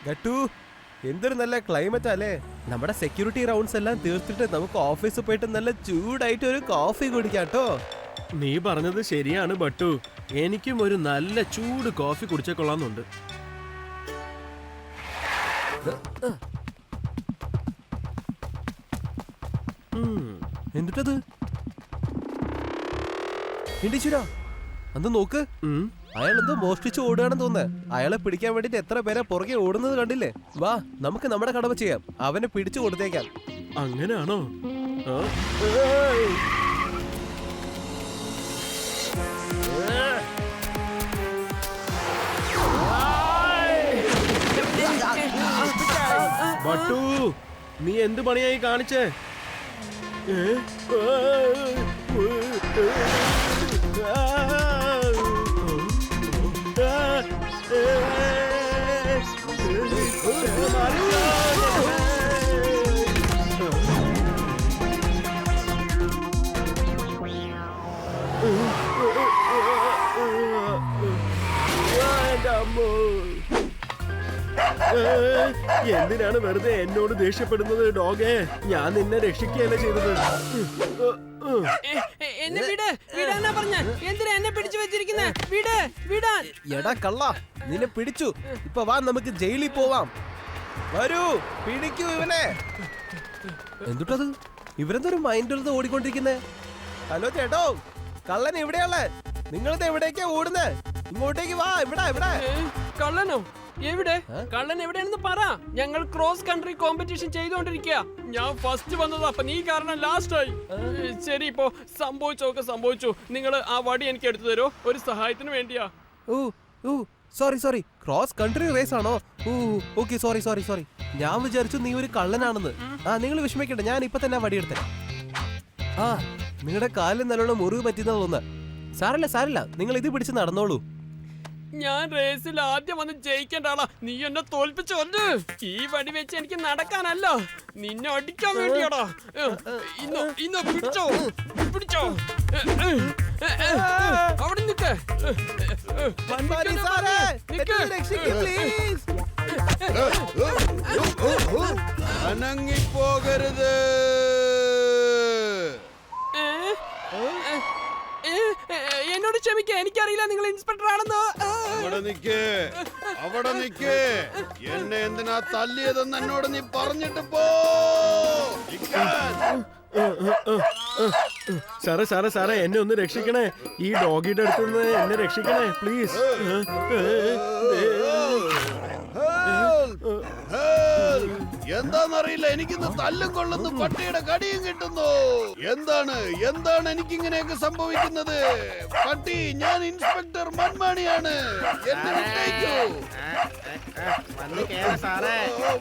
ഗട്ടു, എന്തൊരു നല്ല ക്ലൈമറ്റ് അല്ലേ. നമ്മുടെ സെക്യൂരിറ്റി റൗണ്ട്സ് എല്ലാം തീർത്തിട്ട് നമുക്ക് ഓഫീസിൽ പോയിട്ട് നല്ല ചൂടായിട്ട് ഒരു കോഫി കുടിക്കാട്ടോ. നീ പറഞ്ഞത് ശരിയാണ് ബട്ടു. എനിക്കും ഒരു നല്ല ചൂട് കോഫി കുടിച്ചാൽ കൊള്ളാന്നുണ്ട്. എന്നിട്ടത് ഇണ്ടിച്ചുരാ, അന്ന് നോക്ക്, അയാൾ എന്തോ മോഷ്ടിച്ച് ഓടുകയാണെന്ന് തോന്നുന്നത്. അയാളെ പിടിക്കാൻ വേണ്ടിട്ട് എത്ര പേരെ പുറകെ ഓടുന്നത് കണ്ടില്ലേ? വാ, നമുക്ക് നമ്മുടെ കടമ ചെയ്യാം, അവനെ പിടിച്ചു കൊടുത്തേക്കാം. അങ്ങനെയാണോ? ബട്ടു, നീ എന്ത് പണിയായി കാണിച്ചേ? എന്തിനാണ് വെറുതെ എന്നോട് ദേഷ്യപ്പെടുന്നത് ഡോഗേ? ഞാൻ നിന്നെ രക്ഷിക്കുകയല്ലേ ചെയ്തത്. എന്നെ വിട്, വിടാനാ പറഞ്ഞ. എന്തിനാ എന്നെ പിടിച്ചു വെച്ചിരിക്കുന്നേ? വിട്, വിടാൻ. എടാ കള്ള, നിന്നെ പിടിച്ചു. ഇപ്പൊ വാ, നമുക്ക് ജയിലിൽ പോവാം. വരൂ, പിടിക്കൂ ഇവനെ. എന്തുട്ടത്? ഇവരെന്തൊരു മൈൻഡ് ഓടിക്കൊണ്ടിരിക്കുന്നേ. ഹലോ ചേട്ടോ, കള്ളൻ എവിടെയാളെ? നിങ്ങളിത് എവിടേക്കാ ഓടുന്നേ? ഇങ്ങോട്ടേക്ക് വാ. ഇവിടെ ഇവിടെ. കള്ളനോ? എവിടെ? കള്ളൻ എവിടെയാണെന്ന് പറ. ഞങ്ങൾ ക്രോസ് കൺട്രി കോമ്പറ്റീഷൻ ചെയ്തോണ്ടിരിക്കുക. ഞാൻ ഫസ്റ്റ് വന്നത്, അപ്പൊ നീ കാരണം ലാസ്റ്റ് ആയി. ശരി, ഇപ്പോ സംഭവിച്ചൊക്കെ സംഭവിച്ചു. നിങ്ങൾ ആ വടി എനിക്ക് എടുത്തു തരോ? ഒരു സഹായത്തിന് വേണ്ടിയാ. സോറി, ക്രോസ് കൺട്രി റേസ് ആണോ? Okay, sorry. ഞാൻ വിചാരിച്ചു നീ ഒരു കള്ളനാണെന്ന്. നിങ്ങൾ വിഷമിക്കണ്ട, ഞാൻ ഇപ്പൊ തന്നെ വടിയെടുത്തേ. നിങ്ങളുടെ കാലിൽ നല്ലോണം മുറിവ് പറ്റുന്ന തോന്നുന്നു. സാരല്ല, നിങ്ങൾ ഇത് പിടിച്ച് നടന്നോളൂ. ഞാൻ റേസിൽ ആദ്യം വന്ന് ജയിക്കേണ്ട ആളാ. നീ എന്നെ തോൽപ്പിച്ചു വന്ന്. ഈ വടി വെച്ച് എനിക്ക് നടക്കാനല്ല, നിന്നെ അടിക്കാൻ വേണ്ടിയാടാ. ഇന്ന് പിടിച്ചോ. അവിടെ നിൽക്ക്. അനങ്ങിപ്പോകരുത്. എന്നോട് ക്ഷമിക്ക, എനിക്കറിയില്ല നിങ്ങൾ ഇൻസ്പെക്ടർ ആണെന്ന്. അവിടെ നിക്ക്. എന്നെ എന്തിനാ തല്ലിയതെന്ന് എന്നോട് നീ പറഞ്ഞിട്ട് പോ. സാറേ, എന്നെ ഒന്ന് രക്ഷിക്കണേ. ഈ ഡോഗിയുടെ അടുത്ത് നിന്ന് എന്നെ രക്ഷിക്കണേ പ്ലീസ്. എന്താന്നറിയില്ല, എനിക്കിന്ന് തല്ലും കൊള്ളുന്നു, പട്ടിയുടെ കടിയും കിട്ടുന്നു. എന്താണ് എനിക്കിങ്ങനെയൊക്കെ സംഭവിക്കുന്നത്? പട്ടി, ഞാൻ ഇൻസ്പെക്ടർ മൺമാണിയാണ്. എന്നെ വിട്ടേക്കൂ.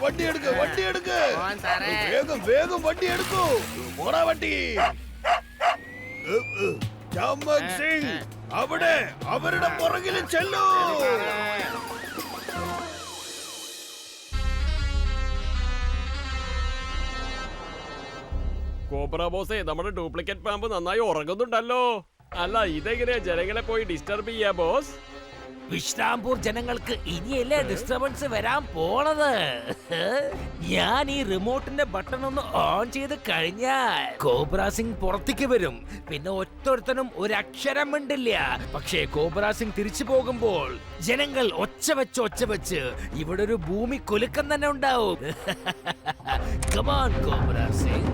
വണ്ടി എടുക്ക്. വേഗം വണ്ടി എടുക്കൂ. പോടാ വണ്ടി. ചമക് സിംഗ്, അവിടെ അവരുടെ പുറകിൽ ചെല്ലൂ. കോബ്ര ബോസേ, നമ്മുടെ ഡ്യൂപ്ലിക്കേറ്റ് പാമ്പ് നന്നായി ഉറങ്ങുന്നുണ്ടല്ലോ. അല്ല, ഇതെങ്ങനെയാ ജനങ്ങളെ പോയി ഡിസ്റ്റർബ് ചെയ്യാ ബോസ്? വിശ്രാംപൂർ ജനങ്ങൾക്ക് ഇനിയല്ലേ ഡിസ്റ്റർബൻസ് വരാൻ പോണത്. ഞാൻ ഈ റിമോട്ടിന്റെ ബട്ടൺ ഒന്ന് ഓൺ ചെയ്ത് കഴിഞ്ഞാൽ കോബ്ര സിംഗ് പുറത്തേക്ക് വരും. പിന്നെ ഒറ്റൊരുത്തനും ഒരു അക്ഷരം മിണ്ടില്ല. പക്ഷേ കോബ്ര സിംഗ് തിരിച്ചു പോകുമ്പോൾ ജനങ്ങൾ ഒച്ച വെച്ച് ഇവിടെ ഒരു ഭൂമി കുലുക്കം തന്നെ ഉണ്ടാവും. Come on, cobra Singh.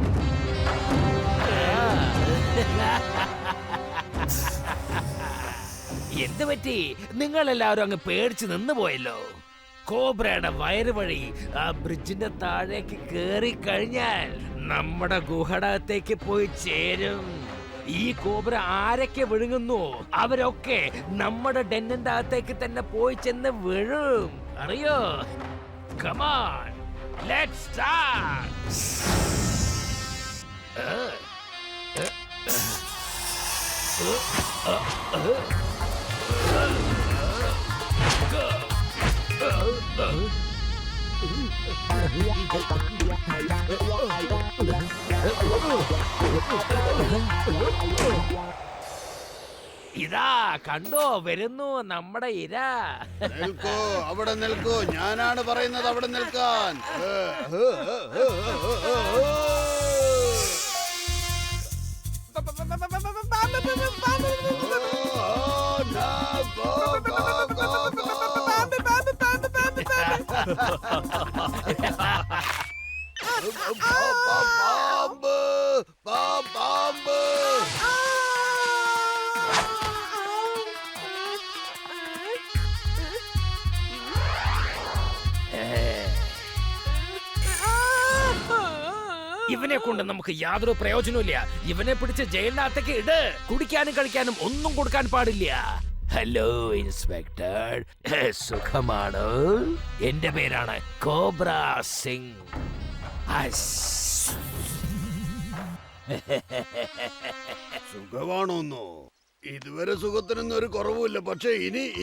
എന്ത് പറ്റി? നിങ്ങൾ എല്ലാവരും അങ്ങ് പേടിച്ച് നിന്ന് പോയല്ലോ. കോബ്രയുടെ വയറ് വഴി ആ ബ്രിഡ്ജിന്റെ താഴേക്ക് കേറി കഴിഞ്ഞാൽ നമ്മുടെ ഗുഹടത്തേക്ക് പോയി ചേരും. ഈ കോബ്ര ആരൊക്കെ വിഴുങ്ങുന്നു അവരൊക്കെ നമ്മുടെ ഡെന്നിന്റെ അകത്തേക്ക് തന്നെ പോയി ചെന്ന് വീഴും. അറിയോ? Come on, let's start. ഇതാ കണ്ടോ, വരുന്നു നമ്മുടെ ഇര. നിൽക്കൂ, അവിടെ നിൽക്കൂ. ഞാനാണ് പറയുന്നത് അവിടെ നിൽക്കാൻ. പാമ്പ്, പാമ്പ്. ഇവനെ കൊണ്ട് നമുക്ക് യാതൊരു പ്രയോജനമില്ല. ഇവനെ പിടിച്ച് ജയിലിനകത്തേക്ക് ഇട്. കുടിക്കാനും കഴിക്കാനും ഒന്നും കൊടുക്കാൻ പാടില്ല. ഹലോ ഇൻസ്പെക്ടർ, സുഖമാണോ? എന്റെ പേരാണ് കോബ്ര സിംഗ്. സുഖമാണോന്നോ? ഇതുവരെ സുഖത്തിനൊന്നും ഒരു കുറവുമില്ല. പക്ഷെ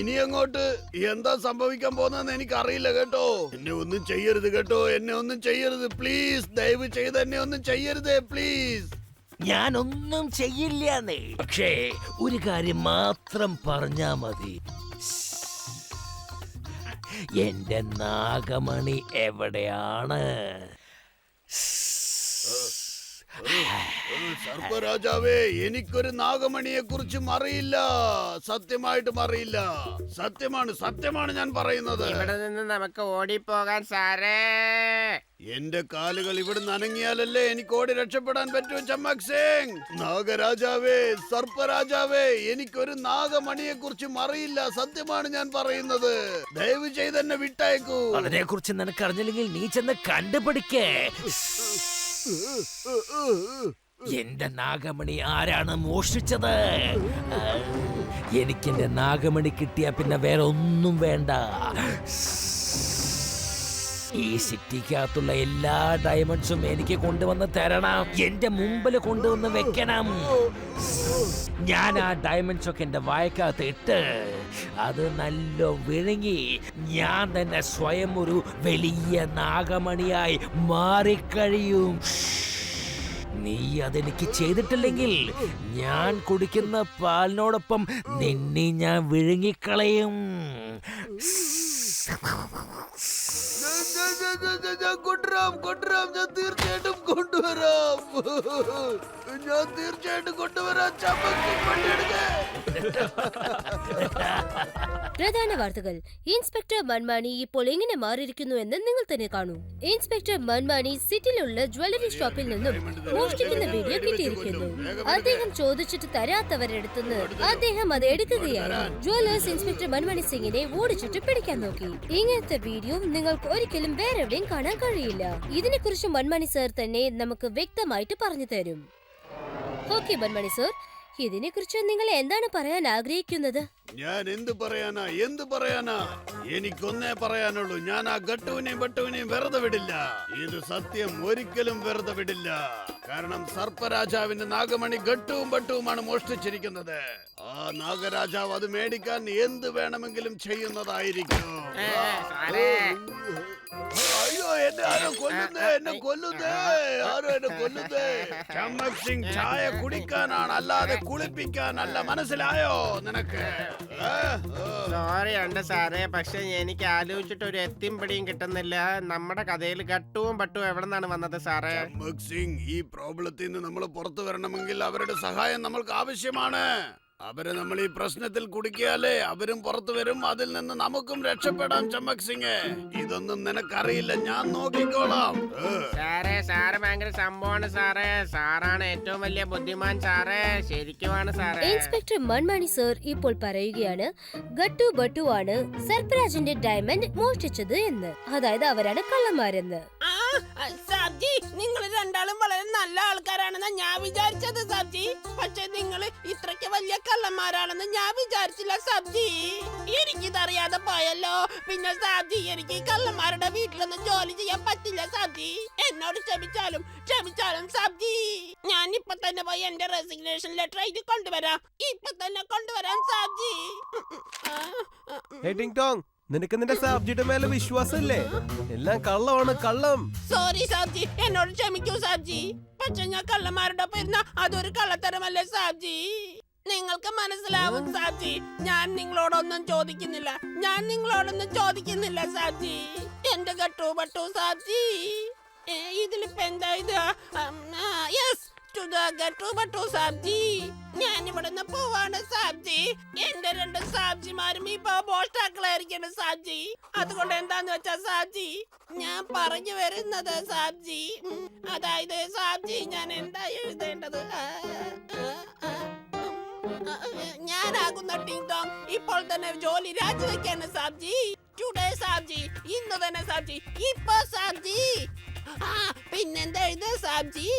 ഇനി അങ്ങോട്ട് എന്താ സംഭവിക്കാൻ പോകുന്നതെന്ന് എനിക്കറിയില്ല കേട്ടോ. എന്നെ ഒന്നും ചെയ്യരുത് കേട്ടോ, എന്നെ ഒന്നും ചെയ്യരുത് പ്ലീസ്. ദയവ് ചെയ്ത് എന്നെ ഒന്നും ചെയ്യരുതേ പ്ലീസ്. ഞാനൊന്നും ചെയ്യില്ലാന്നേ. പക്ഷേ ഒരു കാര്യം മാത്രം പറഞ്ഞാ മതി. എന്റെ നാഗമണി എവിടെയാണ്? സർപ്പരാജാവേ, എനിക്കൊരു നാഗമണിയെ കുറിച്ചും അറിയില്ല. സത്യമായിട്ടും അറിയില്ല. സത്യമാണ് ഞാൻ പറയുന്നത്. ഇവിടെ നിന്ന് നമുക്ക് ഓടിപ്പോകാൻ സാറേ. എന്റെ കാലുകൾ ഇവിടുന്ന് അനങ്ങിയാലല്ലേ എനിക്ക് ഓടി രക്ഷപ്പെടാൻ പറ്റൂ ചമ്മക് സിംഗ്. നാഗരാജാവേ, സർപ്പരാജാവേ, എനിക്കൊരു നാഗമണിയെ കുറിച്ചും അറിയില്ല. സത്യമാണ് ഞാൻ പറയുന്നത്. ദയവ് ചെയ്ത് എന്നെ വിട്ടയക്കൂ. അതിനെ കുറിച്ച് നിനക്ക് അറിഞ്ഞില്ലെങ്കിൽ നീ ചെന്ന് കണ്ടുപിടിക്കേ. എന്റെ നാഗമണി ആരാണ് മോഷ്ടിച്ചത്? എനിക്കെന്റെ നാഗമണി കിട്ടിയ പിന്നെ വേറെ ഒന്നും വേണ്ട. ഈ സിറ്റിക്കകത്തുള്ള എല്ലാ ഡയമണ്ട്സും എനിക്ക് കൊണ്ടുവന്ന് തരണം. എന്റെ മുമ്പിൽ കൊണ്ടുവന്ന് വെക്കണം. ഞാൻ ആ ഡയമണ്ട്സ് ഒക്കെ എന്റെ വായക്കകത്ത് ഇട്ട് അത് നല്ല വിഴുങ്ങി ഞാൻ തന്നെ സ്വയം ഒരു വലിയ നാഗമണിയായി മാറിക്കഴിയും. നീ അതെനിക്ക് ചെയ്തിട്ടില്ലെങ്കിൽ ഞാൻ കുടിക്കുന്ന പാലിനോടൊപ്പം നിന്നെ ഞാൻ വിഴുങ്ങിക്കളയും. കൊണ്ടുവരാം, ഞാൻ തീർച്ചയായിട്ടും കൊണ്ടുവരാം. ചമ്മക് സിംഗ്, വണ്ടിയെടുക്ക്. പ്രധാന വാർത്തകൾ. ഇൻസ്പെക്ടർ മൻമാണി ഇപ്പോൾ എങ്ങനെ മാറിയിരിക്കുന്നു എന്ന് നിങ്ങൾ തന്നെ കാണൂ. ഇൻസ്പെക്ടർ മൻമാണി സിറ്റിയിലുള്ള ജ്വല്ലറി ഷോപ്പിൽ നിന്നും മോഷ്ടിക്കുന്ന വീഡിയോ കിട്ടിയിരിക്കുന്നു. അദ്ദേഹം ചോദിച്ചിട്ട് തരാത്തവരെടുത്തുനിന്ന് അദ്ദേഹം അത് എടുക്കുകയായിരുന്നു. ജ്വല്ലേഴ്സ് ഇൻസ്പെക്ടർ മൻമാണി സിംഗിനെ ഓടിച്ചിട്ട് പിടിക്കാൻ നോക്കി. ഇങ്ങനത്തെ വീഡിയോ നിങ്ങൾക്ക് ഒരിക്കലും വേറെ എവിടെയും കാണാൻ കഴിയില്ല. ഇതിനെക്കുറിച്ച് മൻമാണി സർ തന്നെ നമുക്ക് വ്യക്തമായിട്ട് പറഞ്ഞു തരും. ഓക്കെ മൻമാണി സർ, ഇതിനെക്കുറിച്ച് നിങ്ങൾ എന്താണ് പറയാൻ ആഗ്രഹിക്കുന്നത്? ഞാൻ എന്ത് പറയാനാ? എനിക്കൊന്നേ പറയാനുള്ളൂ. ഞാൻ ആ ഗട്ടുവിനെയും ബട്ടുവിനെയും വെറുതെ വിടില്ല. ഇത് സത്യം, ഒരിക്കലും വെറുതെ വിടില്ല. കാരണം സർപ്പരാജാവിന്റെ നാഗമണി ഗട്ടുവും ബട്ടുവുമാണ് മോഷ്ടിച്ചിരിക്കുന്നത്. ആ നാഗരാജാവ് അത് മേടിക്കാൻ എന്ത് വേണമെങ്കിലും ചെയ്യുന്നതായിരിക്കും. അയ്യോ, എന്നെ ആരോ കൊല്ലുന്നേ. ചമ്മക് സിംഗ് ചായ കുടിക്കാനാണ്, അല്ലാതെ കുളിപ്പിക്കാനല്ല. മനസ്സിലായോ നിനക്ക്? സോറി ഉണ്ട് സാറേ, പക്ഷെ എനിക്ക് ആലോചിച്ചിട്ട് ഒരു എത്തിയും പിടിയും കിട്ടുന്നില്ല. നമ്മുടെ കഥയിൽ ഗട്ടുവും ബട്ടുവും എവിടെ നിന്നാണ് വന്നത് സാറേ? ചമ്മക് സിംഗ്, ഈ പ്രോബ്ലത്തിൽ നിന്ന് നമ്മൾ പുറത്തു വരണമെങ്കിൽ അവരുടെ സഹായം നമ്മൾക്ക് ആവശ്യമാണ്. അവരെ നമ്മൾ ഈ പ്രശ്നത്തിൽ കുടുക്കിയാലേ അവരും പുറത്തു വരും. അതിൽ നിന്ന് നമുക്കും രക്ഷപ്പെടാം. ചമ്മക് സിംഗ്, ഇതൊന്നും നിനക്കറിയില്ല, ഞാൻ നോക്കിക്കോളാം. സാറ് ഭയങ്കര സംഭവമാണ് സാറേ. സാറാണ് ഏറ്റവും വലിയ ബുദ്ധിമാൻ സാറേ. ശരിക്കുമാണ് സാറേ. ഇൻസ്പെക്ടർ മൻമാണി സർ ഇപ്പോൾ പറയുകയാണ് ഗട്ടു ബട്ടുവാണ് സർപ്പരാജിന്റെ ഡയമണ്ട് മോഷ്ടിച്ചത് എന്ന്. അതായത് അവരാണ് കള്ളന്മാരെന്ന്. സാബ്ജി, നിങ്ങൾ രണ്ടാളും വളരെ നല്ല ആൾക്കാരാണെന്ന് ഞാൻ വിചാരിച്ചത് സാബ്ജി. പക്ഷെ നിങ്ങൾ ഇത്രയ്ക്ക് വലിയ കള്ളന്മാരാണെന്ന് ഞാൻ വിചാരിച്ചില്ല സാബ്ജി. എനിക്കിതറിയാതെ പോയല്ലോ. പിന്നെ സാബ്ജി, എനിക്ക് ഈ കള്ളന്മാരുടെ വീട്ടിലൊന്നും ജോലി ചെയ്യാൻ പറ്റില്ല സാബ്ജി. എന്നോട് ക്ഷമിച്ചാലും സാബ്ജി. ഞാൻ ഇപ്പൊ തന്നെ പോയി എന്റെ റെസിഗ്നേഷൻ ലെറ്റർ എഴുതി കൊണ്ടുവരാം. ഇപ്പൊ തന്നെ കൊണ്ടുവരാം സാബ്ജി. ടിങ് ടോങ്, നിനക്ക് നിന്റെ സാബ്ജിയുടെ മേലെ വിശ്വാസമില്ലേ? എല്ലാം കള്ളമാണ്, കള്ളം. സോറി സാബ്ജി, എന്നോട് ക്ഷമിക്കൂ സാബ്ജി. പക്ഷെ ഞാൻ കള്ളന്മാരുടെ ഒപ്പം ഇരുന്ന അതൊരു കള്ളത്തരമല്ലേ സാബ്ജി? നിങ്ങൾക്ക് മനസ്സിലാവും സാബ്ജി. ഞാൻ നിങ്ങളോടൊന്നും ചോദിക്കുന്നില്ല സാബ്ജി. എന്റെ ഗട്ടു ബട്ടു സാബ്ജി. ഇതിലിപ്പോ എന്താ ഇത്? യെസ്, ഗട്ടു ബട്ടു സാബ്ജി. ഞാൻ ഇവിടുന്ന് പോവാണ് സാബ്ജി. എന്റെ 2 സാബ്ജിമാരും ഇപ്പൊ മോഷ്ടാക്കളായിരിക്കണം സാബ്ജി. അതുകൊണ്ട് എന്താന്ന് വെച്ചാ സാബ്ജി, ഞാൻ പറഞ്ഞു വരുന്നത് സാബ്ജി, അതായത് സാബ്ജി, ഞാൻ എന്താ എഴുതേണ്ടത്? ഞാനാകുന്ന ടിങ് ടോങ് ഇപ്പോൾ തന്നെ ജോലി രാജിവെക്കാണ് സാബ്ജി. ടുഡേ സാബ്ജി, ഇന്ന് തന്നെ സാബ്ജി, ഇപ്പൊ സാബ്ജി. പിന്നെന്താ എഴുത സാബ്ജി?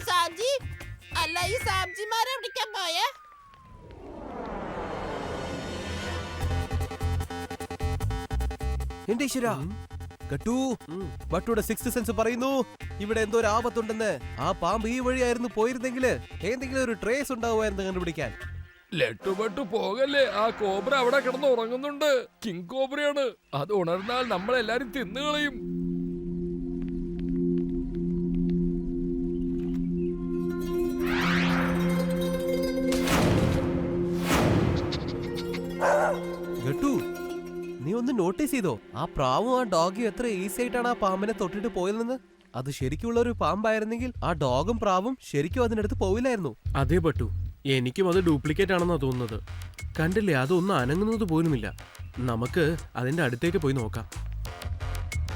സാബ്ജി അല്ല, ഈ സാബ്ജിമാരെ വിളിക്കാൻ പോയേ? എന്റെ ഈശ്വരാ, ഗട്ടു, ബട്ടുയുടെ 6th സെൻസ് പറയുന്നു ഇവിടെ എന്തോ ഒരു ആപത്തുണ്ടെന്ന്. ആ പാമ്പ് ഈ വഴിയായിരുന്നു പോയിരുന്നെങ്കിൽ ഏതെങ്കിലും ഒരു ട്രേസ് ഉണ്ടാവുമായിരുന്നു കണ്ടുപിടിക്കാൻ. ലട്ടുപട്ടു പോകല്ലേ, ആ കോബ്ര അവിടെ കിടന്ന് ഉറങ്ങുന്നുണ്ട്. കിങ് കോബ്രയാണ്. അത് ഉണർന്നാൽ നമ്മളെല്ലാരും തിന്നുകളയും. ഗട്ടു, നീ ഒന്ന് നോട്ടീസ് ചെയ്തോ? ആ പ്രാവും ആ ഡോഗും എത്ര ഈസി ആയിട്ടാണ് ആ പാമ്പിനെ തൊട്ടിട്ട് പോയതെന്ന്. അത് ശരിക്കുള്ള ഒരു പാമ്പായിരുന്നെങ്കിൽ ആ ഡോഗും പ്രാവും ശരിക്കും അതിനടുത്ത് പോവില്ലായിരുന്നു. അതേ ബട്ടു, എനിക്കും അത് ഡ്യൂപ്ലിക്കേറ്റ് ആണെന്നാ തോന്നുന്നത്. കണ്ടില്ലേ, അതൊന്നും അനങ്ങുന്നത് പോലുമില്ല. നമുക്ക് അതിന്റെ അടുത്തേക്ക് പോയി നോക്കാം.